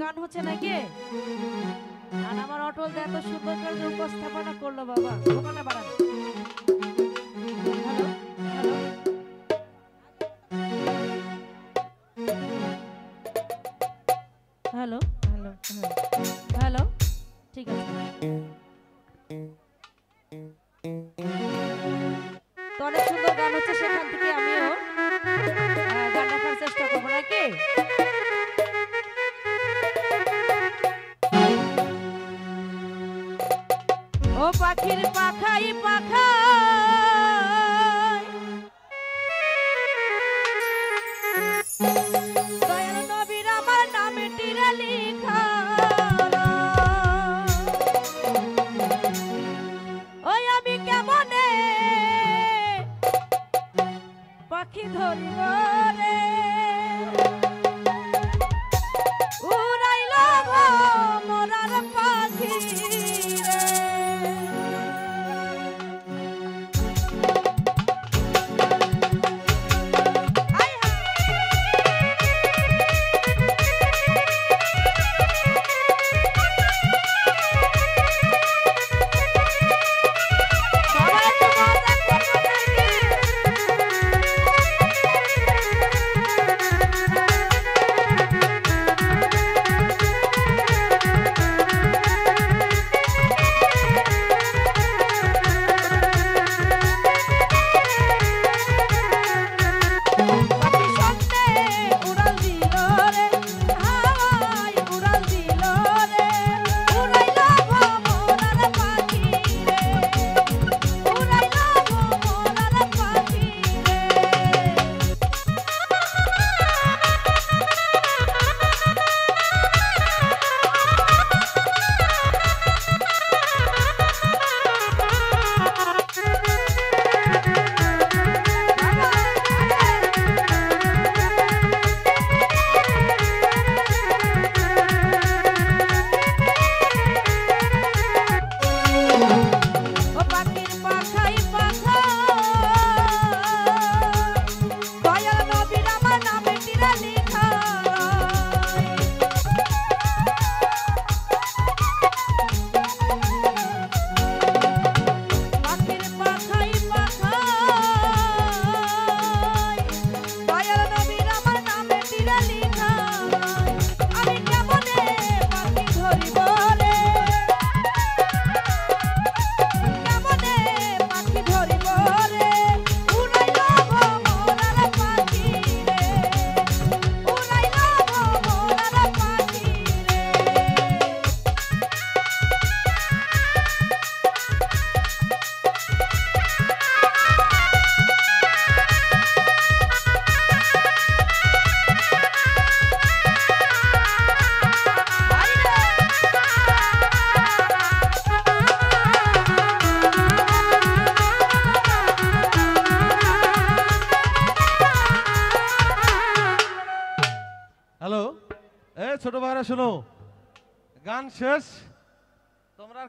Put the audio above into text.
গান হচ্ছে নাকি? আর আমার অটল এত সুন্দর করে উপস্থাপনা করলো বাবা, ওখানে বাড়ান। Hello hello hello hello hello, ঠিক আছে। তো অনেক সুন্দর গান হচ্ছে, সেখান থেকে আমিও গান রাখার চেষ্টা করবো নাকি? ও পাখির পাখাই পাখাই দয়াল নবীর আমার নামে টিরা লিখা, ওই আমি কেমনে পাখি ধরিব রে, উড়াইল মরার পাখি রে। হ্যালো, ছোট ভাইরা শোনো, গান শেষ, তোমরা